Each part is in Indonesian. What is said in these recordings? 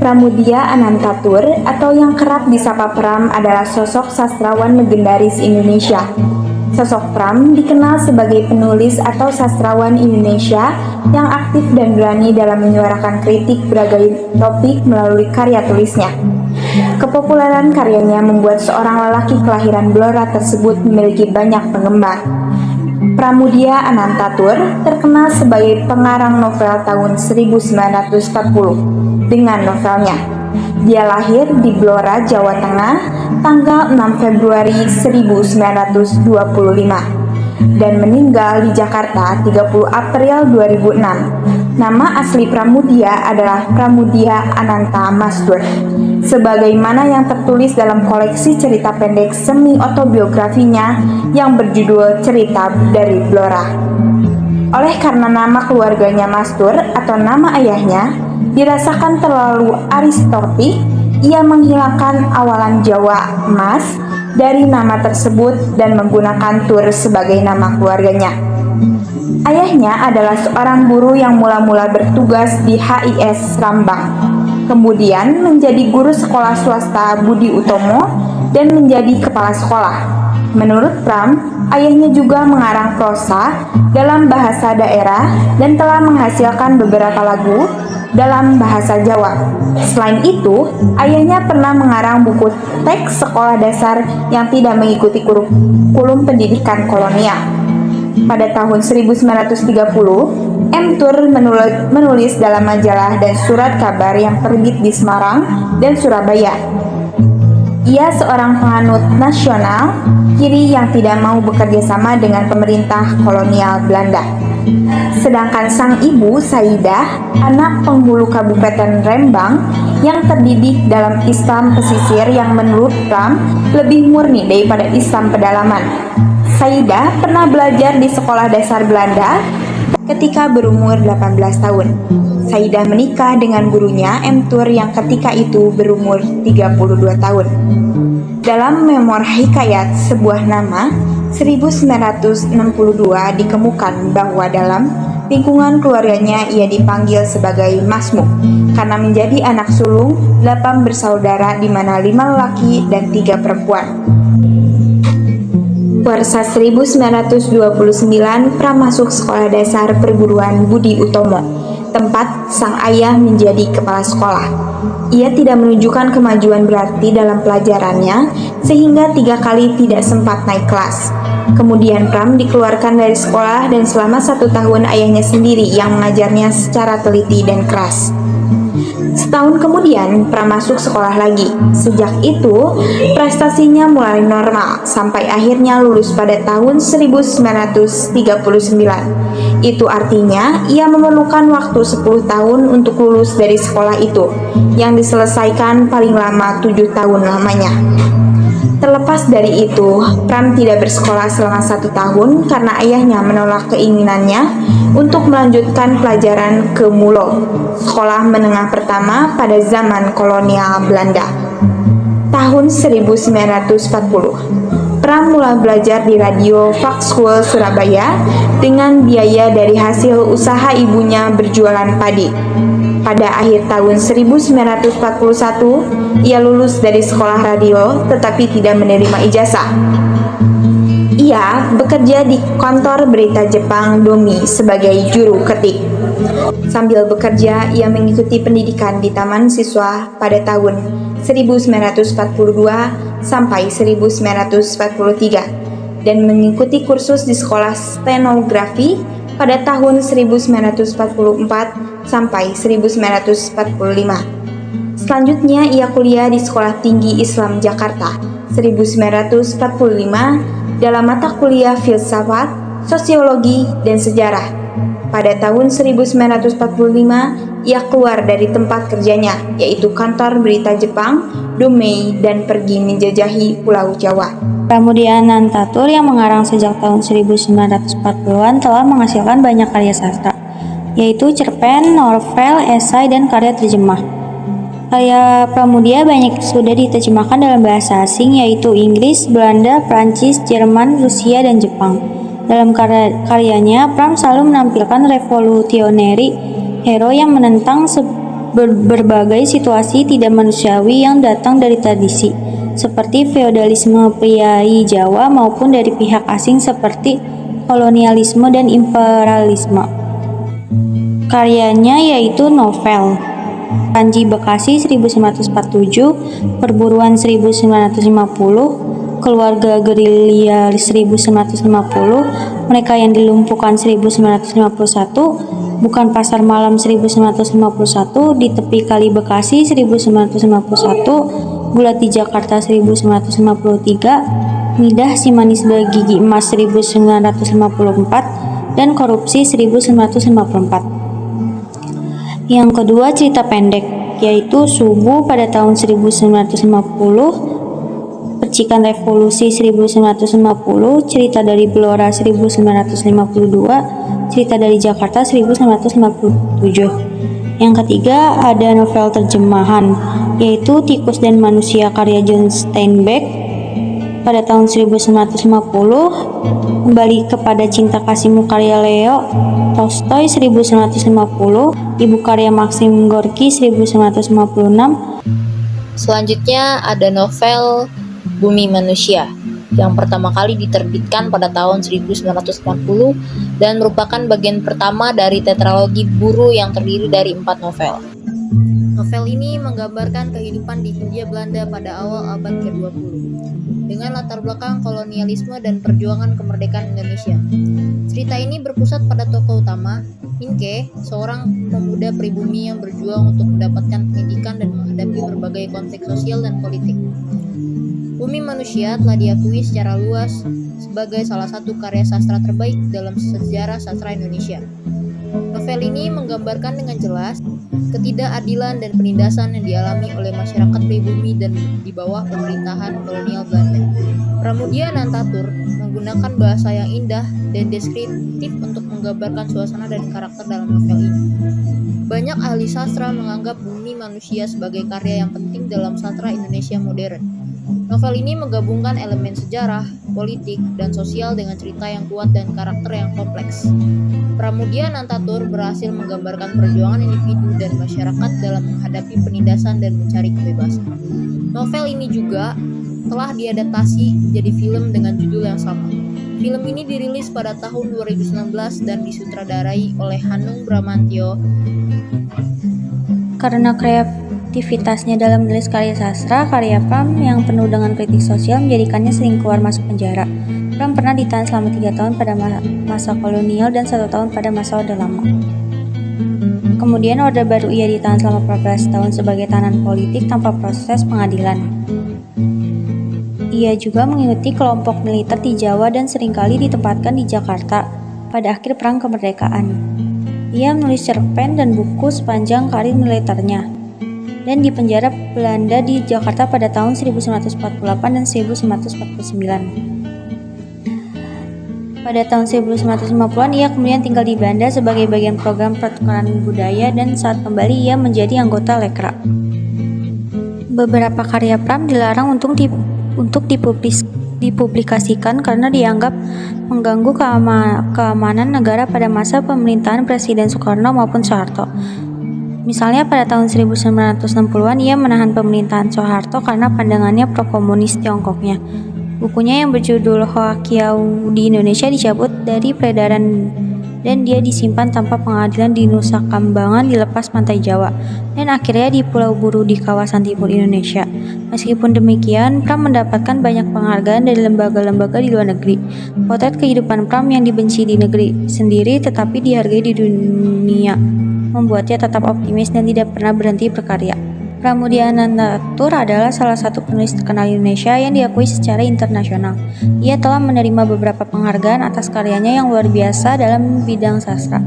Pramudia Anantatur atau yang kerap disapa Pram adalah sosok sastrawan legendaris Indonesia. Sosok Pram dikenal sebagai penulis atau sastrawan Indonesia yang aktif dan berani dalam menyuarakan kritik berbagai topik melalui karya tulisnya. Kepopuleran karyanya membuat seorang lelaki kelahiran Blora tersebut memiliki banyak penggemar. Pramudia Anantatur terkenal sebagai pengarang novel tahun 1940 dengan novelnya. Dia lahir di Blora, Jawa Tengah, tanggal 6 Februari 1925 dan meninggal di Jakarta 30 April 2006. Nama asli Pramudia adalah Pramudia Ananta Mastur, sebagaimana yang tertulis dalam koleksi cerita pendek semi-autobiografinya yang berjudul Cerita dari Blora. Oleh karena nama keluarganya Mastur atau nama ayahnya dirasakan terlalu aristokratik, ia menghilangkan awalan Jawa Mas dari nama tersebut dan menggunakan Tur sebagai nama keluarganya. Ayahnya adalah seorang guru yang mula-mula bertugas di HIS Rambang, kemudian menjadi guru sekolah swasta Budi Utomo dan menjadi kepala sekolah. Menurut Pram, ayahnya juga mengarang prosa dalam bahasa daerah dan telah menghasilkan beberapa lagu dalam bahasa Jawa. Selain itu, ayahnya pernah mengarang buku teks sekolah dasar yang tidak mengikuti kurikulum pendidikan kolonial. Pada tahun 1930, M. Tur menulis dalam majalah dan surat kabar yang terbit di Semarang dan Surabaya. Ia seorang penganut nasional kiri yang tidak mau bekerja sama dengan pemerintah kolonial Belanda. Sedangkan sang ibu, Saidah, anak penghulu Kabupaten Rembang yang terdidik dalam Islam pesisir yang menurut Pram lebih murni daripada Islam pedalaman. Saidah pernah belajar di sekolah dasar Belanda ketika berumur 18 tahun. Saidah menikah dengan gurunya M. Tur yang ketika itu berumur 32 tahun. Dalam Memor Hikayat Sebuah Nama 1962 dikemukakan bahwa dalam lingkungan keluarganya ia dipanggil sebagai Masmuk karena menjadi anak sulung 8 bersaudara di mana 5 lelaki dan 3 perempuan. Warsa 1929 Pram masuk sekolah dasar perguruan Budi Utomo, tempat sang ayah menjadi kepala sekolah. Ia tidak menunjukkan kemajuan berarti dalam pelajarannya sehingga 3 kali tidak sempat naik kelas. Kemudian Pram dikeluarkan dari sekolah dan selama 1 tahun ayahnya sendiri yang mengajarnya secara teliti dan keras. Setahun kemudian Pram masuk sekolah lagi. Sejak itu prestasinya mulai normal sampai akhirnya lulus pada tahun 1939. Itu artinya ia memerlukan waktu 10 tahun untuk lulus dari sekolah itu, yang diselesaikan paling lama 7 tahun lamanya. Terlepas dari itu, Pram tidak bersekolah selama 1 tahun karena ayahnya menolak keinginannya untuk melanjutkan pelajaran ke Mulo, sekolah menengah pertama pada zaman kolonial Belanda. Tahun 1940, Pram mulai belajar di radio Fox School Surabaya dengan biaya dari hasil usaha ibunya berjualan padi. Pada akhir tahun 1941, ia lulus dari sekolah radio tetapi tidak menerima ijazah. Ia bekerja di kantor berita Jepang Domi sebagai juru ketik. Sambil bekerja, ia mengikuti pendidikan di Taman Siswa pada tahun 1942 sampai 1943 dan mengikuti kursus di sekolah stenografi pada tahun 1944 sampai 1945. Selanjutnya ia kuliah di Sekolah Tinggi Islam Jakarta 1945 dalam mata kuliah filsafat, sosiologi, dan sejarah. Pada tahun 1945 ia keluar dari tempat kerjanya, yaitu kantor berita Jepang, Domei, dan pergi menjajahi Pulau Jawa. Pramudia Anantatur yang mengarang sejak tahun 1940-an telah menghasilkan banyak karya sastra, yaitu cerpen, novel, esai, dan karya terjemah. Karya Pramudia banyak sudah diterjemahkan dalam bahasa asing, yaitu Inggris, Belanda, Prancis, Jerman, Rusia, dan Jepang. Dalam karyanya, Pram selalu menampilkan revolutionary hero yang menentang berbagai situasi tidak manusiawi yang datang dari tradisi, seperti feodalisme priai Jawa maupun dari pihak asing seperti kolonialisme dan imperialisme. Karyanya yaitu novel Panji Bekasi 1947, Perburuan 1950, Keluarga Gerilya 1950, Mereka yang Dilumpuhkan 1951, Bukan Pasar Malam 1951, Di Tepi Kali Bekasi 1951, Bulat di Jakarta 1953, Midah Si Manis Bergigi Emas 1954, dan Korupsi 1954. Yang kedua cerita pendek, yaitu Subuh pada tahun 1950, Percikan Revolusi 1950, Cerita dari Blora 1952, Cerita dari Jakarta 1957. Yang ketiga ada novel terjemahan, yaitu Tikus dan Manusia karya John Steinbeck pada tahun 1950, Kembali kepada Cinta Kasihmu karya Leo Tolstoy 1950, Ibu karya Maxim Gorky 1956. Selanjutnya ada novel Bumi Manusia yang pertama kali diterbitkan pada tahun 1990 dan merupakan bagian pertama dari tetralogi Buru yang terdiri dari 4 novel. Novel ini menggambarkan kehidupan di Hindia Belanda pada awal abad ke-20 dengan latar belakang kolonialisme dan perjuangan kemerdekaan Indonesia. Cerita ini berpusat pada tokoh utama, Inke, seorang pemuda pribumi yang berjuang untuk mendapatkan pendidikan dan menghadapi berbagai konflik sosial dan politik. Bumi Manusia telah diakui secara luas sebagai salah satu karya sastra terbaik dalam sejarah sastra Indonesia. Novel ini menggambarkan dengan jelas ketidakadilan dan penindasan yang dialami oleh masyarakat pribumi dan di bawah pemerintahan kolonial Belanda. Pramudia Anantatur menggunakan bahasa yang indah dan deskriptif untuk menggambarkan suasana dan karakter dalam novel ini. Banyak ahli sastra menganggap Bumi Manusia sebagai karya yang penting dalam sastra Indonesia modern. Novel ini menggabungkan elemen sejarah, politik, dan sosial dengan cerita yang kuat dan karakter yang kompleks. Pramudia Anantatur berhasil menggambarkan perjuangan individu dan masyarakat dalam menghadapi penindasan dan mencari kebebasan. Novel ini juga telah diadaptasi jadi film dengan judul yang sama. Film ini dirilis pada tahun 2019 dan disutradarai oleh Hanung Bramantyo. Karena kreativitasnya dalam menulis karya sastra, karya Pram yang penuh dengan kritik sosial menjadikannya sering keluar masuk penjara. Pram pernah ditahan selama 3 tahun pada masa kolonial dan 1 tahun pada masa Orde Lama. Kemudian Orde Baru ia ditahan selama 14 tahun sebagai tahanan politik tanpa proses pengadilan. Ia juga mengikuti kelompok militer di Jawa dan seringkali ditempatkan di Jakarta pada akhir Perang Kemerdekaan. Ia menulis cerpen dan buku sepanjang karir militernya dan dipenjara Belanda di Jakarta pada tahun 1948 dan 1949. Pada tahun 1950-an ia kemudian tinggal di Belanda sebagai bagian program pertukaran budaya dan saat kembali ia menjadi anggota Lekra. Beberapa karya Pram dilarang untuk dipublikasikan karena dianggap mengganggu keamanan negara pada masa pemerintahan Presiden Soekarno maupun Soeharto. Misalnya pada tahun 1960-an ia menahan pemerintahan Soeharto karena pandangannya pro-komunis Tiongkoknya. Bukunya yang berjudul Hoa Kiau di Indonesia dicabut dari peredaran dan dia disimpan tanpa pengadilan di Nusa Kambangan di lepas pantai Jawa dan akhirnya di Pulau Buru di kawasan timur Indonesia. Meskipun demikian, Pram mendapatkan banyak penghargaan dari lembaga-lembaga di luar negeri. Potret kehidupan Pram yang dibenci di negeri sendiri tetapi dihargai di dunia membuatnya tetap optimis dan tidak pernah berhenti berkarya. Pramudia Anantatur adalah salah satu penulis terkenal Indonesia yang diakui secara internasional. Ia telah menerima beberapa penghargaan atas karyanya yang luar biasa dalam bidang sastra.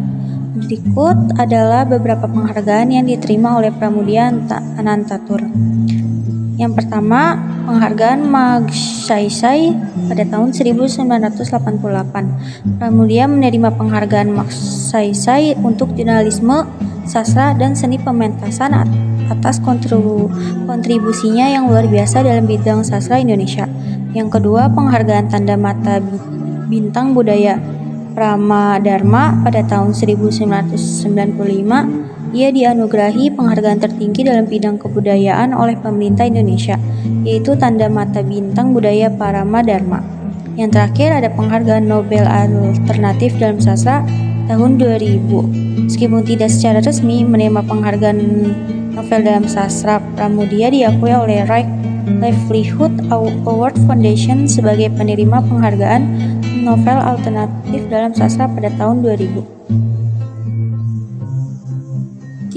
Berikut adalah beberapa penghargaan yang diterima oleh Pramudia Anantatur. Yang pertama, penghargaan Magsaysay pada tahun 1988. Pramudia menerima penghargaan Magsaysay untuk jurnalisme, sastra, dan seni pementasan atas kontribusinya yang luar biasa dalam bidang sastra Indonesia. Yang kedua, penghargaan Tanda Mata Bintang Budaya Pramadharma pada tahun 1995. Ia dianugerahi penghargaan tertinggi dalam bidang kebudayaan oleh pemerintah Indonesia, yaitu Tanda Mata Bintang Budaya Parama Dharma. Yang terakhir ada penghargaan Nobel Alternatif dalam Sastra tahun 2000. Meskipun tidak secara resmi menerima penghargaan novel dalam sastra, Pramudia diakui oleh Right Livelihood Award Foundation sebagai penerima penghargaan novel alternatif dalam sastra pada tahun 2000.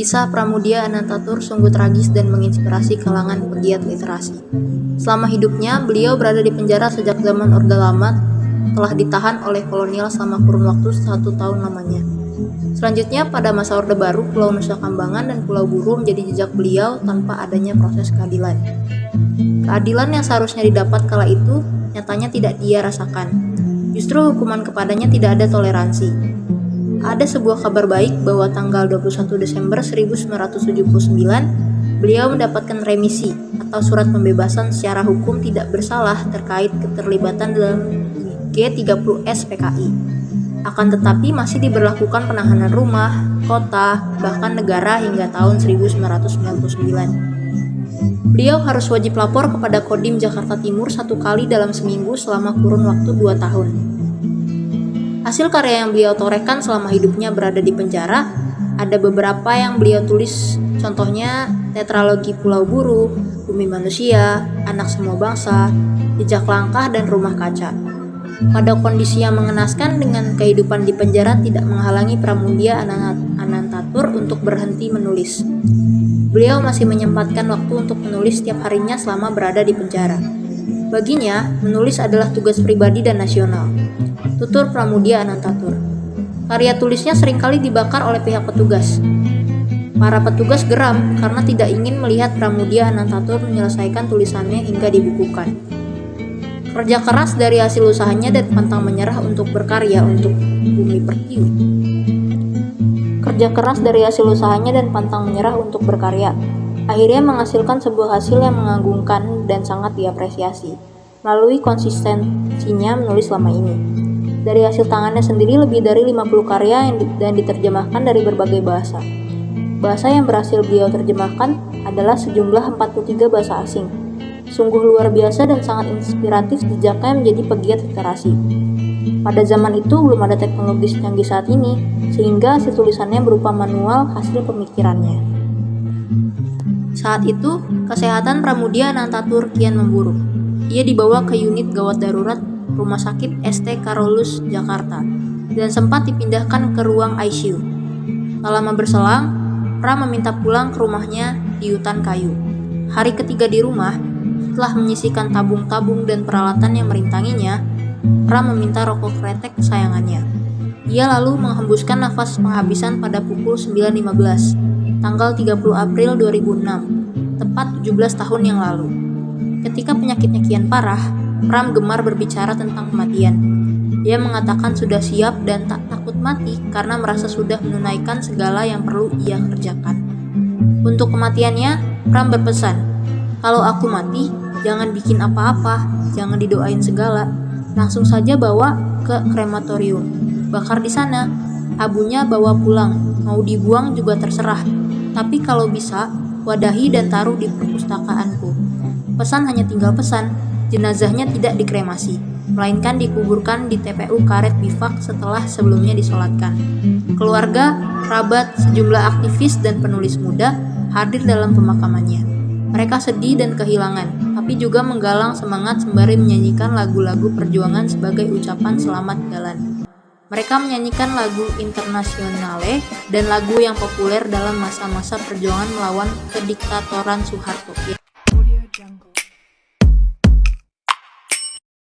Kisah Pramudia Anantatur sungguh tragis dan menginspirasi kalangan pegiat literasi. Selama hidupnya, beliau berada di penjara sejak zaman Orde Lama, telah ditahan oleh kolonial selama kurun waktu 1 tahun lamanya. Selanjutnya, pada masa Orde Baru, Pulau Nusa Kambangan dan Pulau Buru menjadi jejak beliau tanpa adanya proses keadilan. Keadilan yang seharusnya didapat kala itu, nyatanya tidak dia rasakan. Justru hukuman kepadanya tidak ada toleransi. Ada sebuah kabar baik bahwa tanggal 21 Desember 1979, beliau mendapatkan remisi atau surat pembebasan secara hukum tidak bersalah terkait keterlibatan dalam G30S PKI. Akan tetapi masih diberlakukan penahanan rumah, kota, bahkan negara hingga tahun 1999. Beliau harus wajib lapor kepada Kodim Jakarta Timur 1 kali dalam seminggu selama kurun waktu 2 tahun. Hasil karya yang beliau torehkan selama hidupnya berada di penjara, ada beberapa yang beliau tulis, contohnya Tetralogi Pulau Buru, Bumi Manusia, Anak Semua Bangsa, Jejak Langkah, dan Rumah Kaca. Pada kondisi yang mengenaskan dengan kehidupan di penjara tidak menghalangi Pramudia Anantatur untuk berhenti menulis. Beliau masih menyempatkan waktu untuk menulis setiap harinya selama berada di penjara. Baginya, menulis adalah tugas pribadi dan nasional. Tutur Pramudia Anantatur. Karya tulisnya seringkali dibakar oleh pihak petugas. Para petugas geram karena tidak ingin melihat Pramudia Anantatur menyelesaikan tulisannya hingga dibukukan. Kerja keras dari hasil usahanya dan pantang menyerah untuk berkarya untuk Bumi Pertiwi. Kerja keras dari hasil usahanya dan pantang menyerah untuk berkarya akhirnya menghasilkan sebuah hasil yang mengagumkan dan sangat diapresiasi melalui konsistensinya menulis selama ini. Dari hasil tangannya sendiri lebih dari 50 karya dan diterjemahkan dari berbagai bahasa. Bahasa yang berhasil beliau terjemahkan adalah sejumlah 43 bahasa asing. Sungguh luar biasa dan sangat inspiratif jejaknya menjadi pegiat literasi. Pada zaman itu belum ada teknologi secanggih saat ini, sehingga hasil tulisannya berupa manual hasil pemikirannya. Saat itu, kesehatan Pramudia Anantatur kian memburuk. Ia dibawa ke unit gawat darurat Rumah Sakit ST Karolus, Jakarta, dan sempat dipindahkan ke ruang ICU. Tak lama berselang, Pram meminta pulang ke rumahnya di hutan kayu. Hari ketiga di rumah, setelah menyisihkan tabung-tabung dan peralatan yang merintanginya, Pram meminta rokok kretek kesayangannya. Ia lalu menghembuskan nafas penghabisan pada pukul 9.15, tanggal 30 April 2006, tepat 17 tahun yang lalu. Ketika penyakitnya kian parah, Pram gemar berbicara tentang kematian. Ia mengatakan sudah siap dan tak takut mati karena merasa sudah menunaikan segala yang perlu ia kerjakan. Untuk kematiannya, Pram berpesan, "Kalau aku mati, jangan bikin apa-apa, jangan didoain segala. Langsung saja bawa ke krematorium. Bakar di sana. Abunya bawa pulang, mau dibuang juga terserah. Tapi kalau bisa, wadahi dan taruh di perpustakaanku. Pesan hanya tinggal pesan, jenazahnya tidak dikremasi, melainkan dikuburkan di TPU Karet Bifak setelah sebelumnya disolatkan." Keluarga, kerabat, sejumlah aktivis dan penulis muda hadir dalam pemakamannya. Mereka sedih dan kehilangan, tapi juga menggalang semangat sembari menyanyikan lagu-lagu perjuangan sebagai ucapan selamat jalan. Mereka menyanyikan lagu Internasionale dan lagu yang populer dalam masa-masa perjuangan melawan kediktatoran Soeharto.